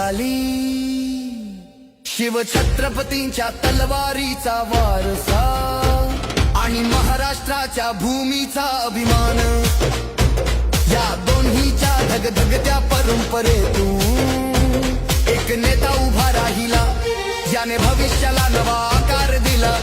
झाली शिवछत्रपतींच्या तलवारीचा वारसा आणि महाराष्ट्राच्या भूमीचा अभिमान या दोन्हीच्या धगधगत्या परंपरेतून एक नेता उभा राहिला ज्याने भविष्याला नवा आकार दिला